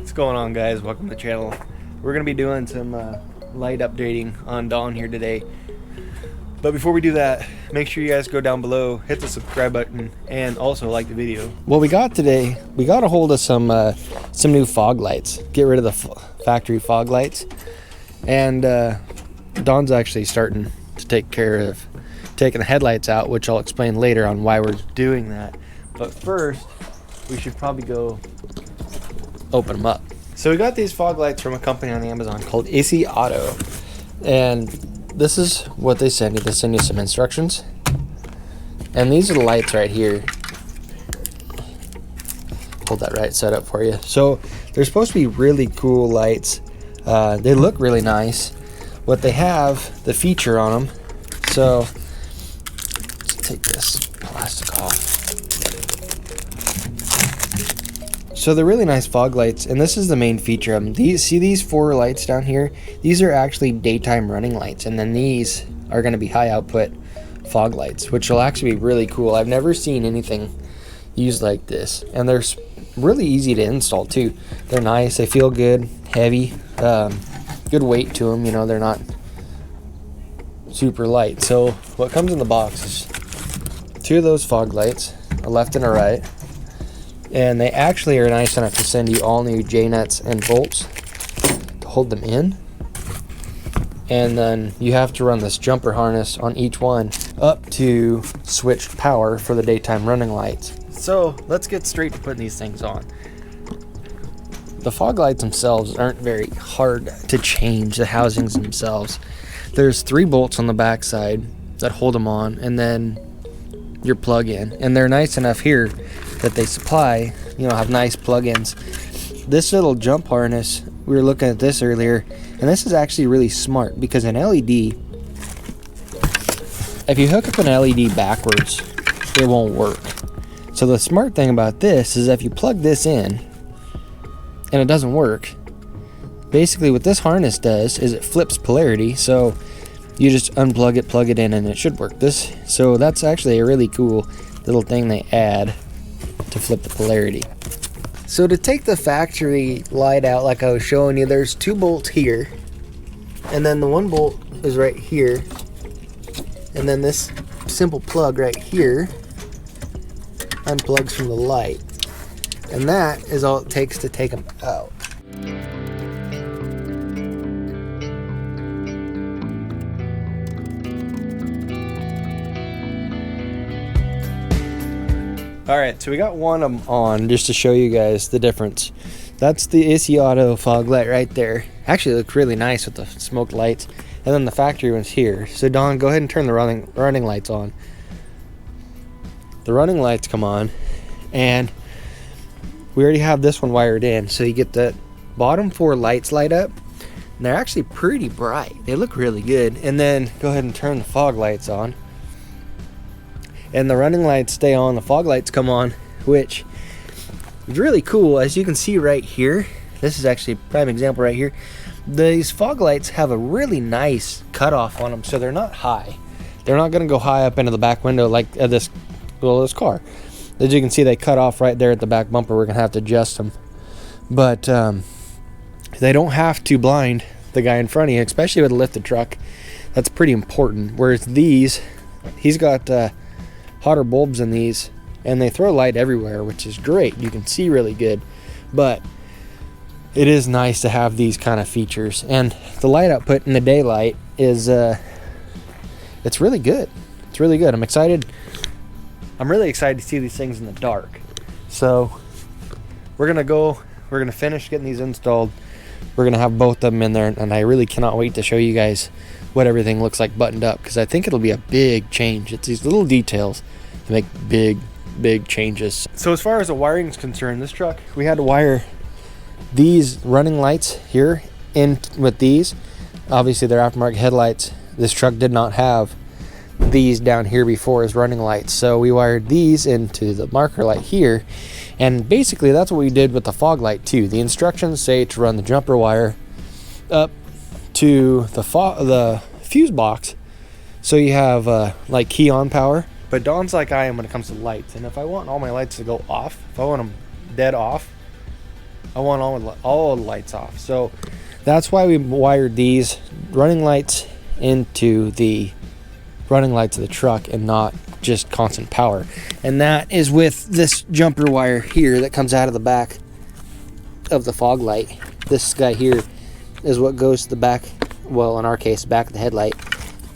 What's going on, guys? Welcome to the channel. We're gonna be doing some light updating on Dawn here today, but before we do that, make sure you guys go down below, hit the subscribe button, and also like the video. What we got today, we got a hold of some new fog lights. Get rid of the factory fog lights, and Dawn's actually starting to take care of taking the headlights out, which I'll explain later on why we're doing that. But first, we should probably go open them up. So we got these fog lights from a company on Amazon called ISSYAUTO, and this is what they send you. They send you some instructions, and these are the lights right here. Hold that right side up for you. So they're supposed to be really cool lights. They look really nice. What they have, the feature on them. So let's take this plastic off. So they're really nice fog lights, and this is the main feature of them. These four lights down here, these are actually daytime running lights, and then these are going to be high output fog lights, which will actually be really cool. I've never seen anything used like this, and they're really easy to install too. They're nice, they feel good, heavy, good weight to them. You know, they're not super light. So what comes in the box is two of those fog lights, a left and a right. And they actually are nice enough to send you all new J-nuts and bolts to hold them in. And then you have to run this jumper harness on each one up to switched power for the daytime running lights. So let's get straight to putting these things on. The fog lights themselves aren't very hard to change, the housings themselves. There's 3 bolts on the back side that hold them on, and then your plug-in. And they're nice enough here that they supply, you know, have nice plug-ins. This little jump harness, we were looking at this earlier, and this is actually really smart because an LED, if you hook up an LED backwards, it won't work. So the smart thing about this is if you plug this in and it doesn't work, basically what this harness does is it flips polarity, so you just unplug it, plug it in, and it should work. So that's actually a really cool little thing they add to flip the polarity. So to take the factory light out, like I was showing you, there's 2 bolts here, and then the 1 bolt is right here, and then this simple plug right here unplugs from the light, and that is all it takes to take them out. Alright, so we got one of them on just to show you guys the difference. That's the ISSYAUTO fog light right there. Actually, it looks really nice with the smoked lights. And then the factory one's here. So Dawn, go ahead and turn the running lights on. The running lights come on, and we already have this one wired in. So you get the bottom 4 lights light up, and they're actually pretty bright. They look really good. And then go ahead and turn the fog lights on. And the running lights stay on, the fog lights come on, which is really cool. As you can see right here, this is actually a prime example right here. These fog lights have a really nice cutoff on them, so they're not high. They're not gonna go high up into the back window like this car. As you can see, they cut off right there at the back bumper. We're gonna have to adjust them. But they don't have to blind the guy in front of you, especially with a lifted truck. That's pretty important. Whereas these, he's got hotter bulbs in these, and they throw light everywhere, which is great. You can see really good, but it is nice to have these kind of features. And the light output in the daylight is it's really good. It's really good. I'm really excited to see these things in the dark. So we're gonna finish getting these installed. We're gonna have both of them in there, and I really cannot wait to show you guys what everything looks like buttoned up, because I think it'll be a big change. It's these little details to make big changes. So as far as the wiring is concerned, this truck, we had to wire these running lights here in with these. Obviously they're aftermarket headlights. This truck did not have these down here before as running lights, so we wired these into the marker light here, and basically that's what we did with the fog light too. The instructions say to run the jumper wire up to the fuse box, so you have like key on power. But Dawn's like I am when it comes to lights, and if I want all my lights to go off, if I want them dead off, I want all the lights off. So that's why we wired these running lights into the running lights of the truck and not just constant power. And that is with this jumper wire here that comes out of the back of the fog light. This guy here is what goes to the back, well, in our case, back of the headlight.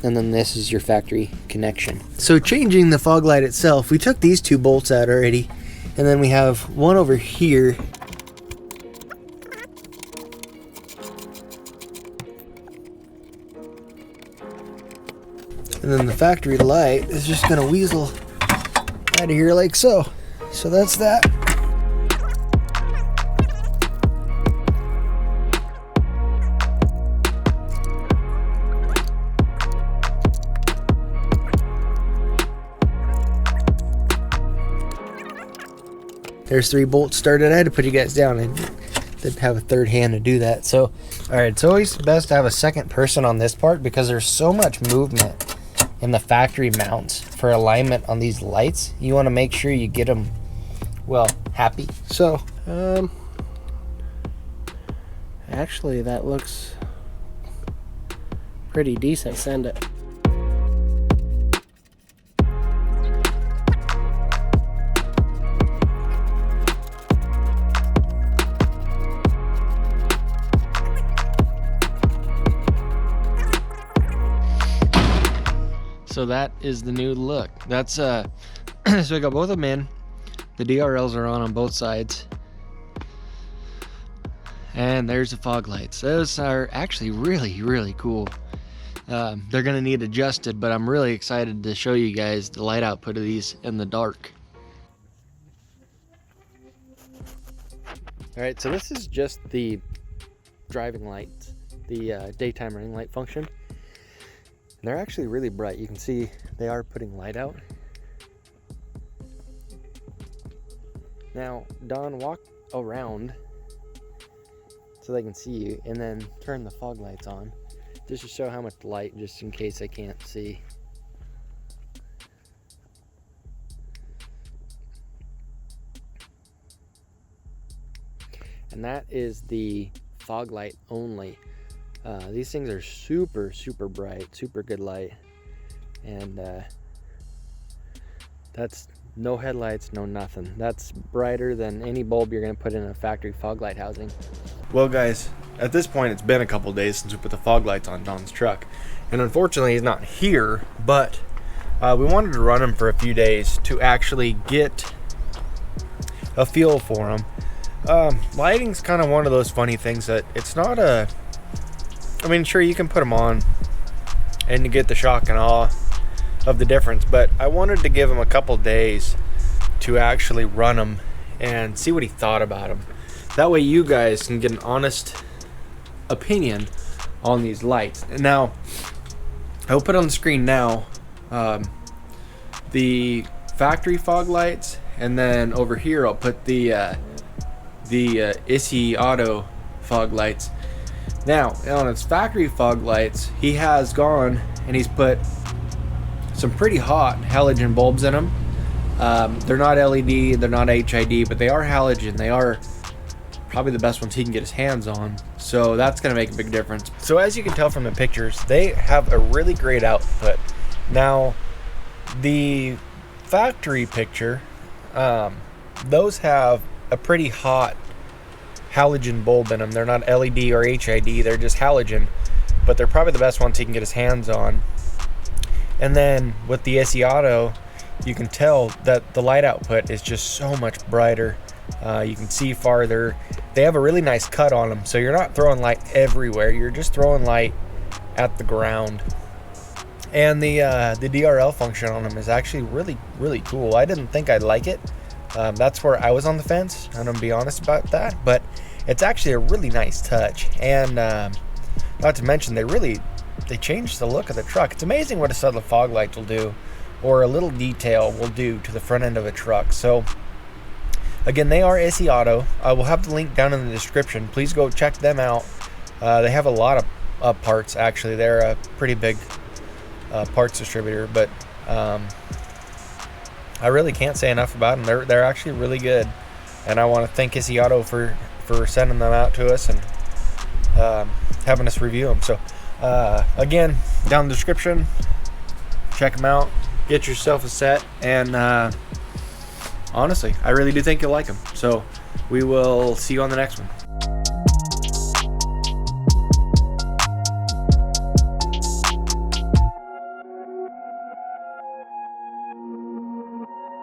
And then this is your factory connection. So changing the fog light itself, we took these 2 bolts out already, and then we have one over here. And then the factory light is just gonna weasel out of here like so. So that's that. There's 3 bolts started. I had to put you guys down and didn't have a third hand to do that. So, all right, it's always best to have a second person on this part because there's so much movement in the factory mounts for alignment on these lights. You want to make sure you get them, well, happy. So, actually, that looks pretty decent. Send it. So that is the new look. That's so we got both of them in. The DRLs are on both sides. And there's the fog lights. Those are actually really, really cool. They're gonna need adjusted, but I'm really excited to show you guys the light output of these in the dark. All right, so this is just the driving lights, the daytime running light function. And they're actually really bright. You can see they are putting light out. Now, Don, walk around so they can see you, and then turn the fog lights on just to show how much light, just in case I can't see. And that is the fog light only. These things are super, super bright, super good light. And that's no headlights, no nothing. That's brighter than any bulb you're gonna put in a factory fog light housing. Well guys, at this point it's been a couple days since we put the fog lights on Don's truck. And unfortunately he's not here, but we wanted to run him for a few days to actually get a feel for him. Lighting's kind of one of those funny things that it's not a, I mean, sure, you can put them on and you get the shock and awe of the difference, but I wanted to give him a couple days to actually run them and see what he thought about them. That way you guys can get an honest opinion on these lights. And now, I'll put on the screen now the factory fog lights, and then over here I'll put the ISSYAUTO fog lights. Now, on its factory fog lights, he has gone and he's put some pretty hot halogen bulbs in them. They're not LED, they're not HID, but they are halogen. They are probably the best ones he can get his hands on. So that's going to make a big difference. So as you can tell from the pictures, they have a really great output. Now, the factory picture, those have a pretty hot halogen bulb in them. They're not LED or HID, they're just halogen, but they're probably the best ones he can get his hands on. And then with the ISSYAUTO, you can tell that the light output is just so much brighter. You can see farther. They have a really nice cut on them, so you're not throwing light everywhere, you're just throwing light at the ground. And the DRL function on them is actually really, really cool. I didn't think I'd like it. That's where I was on the fence, I'm gonna be honest about that, but it's actually a really nice touch. And not to mention, they changed the look of the truck. It's amazing what a set of fog lights will do, or a little detail will do to the front end of a truck. So again, they are ISSYAUTO. I will have the link down in the description. Please go check them out. They have a lot of parts, actually. They're a pretty big parts distributor, but I really can't say enough about them. They're actually really good, and I want to thank ISSYAUTO for for sending them out to us and having us review them. So again, down in the description, check them out, get yourself a set, and honestly, I really do think you'll like them. So we will see you on the next one.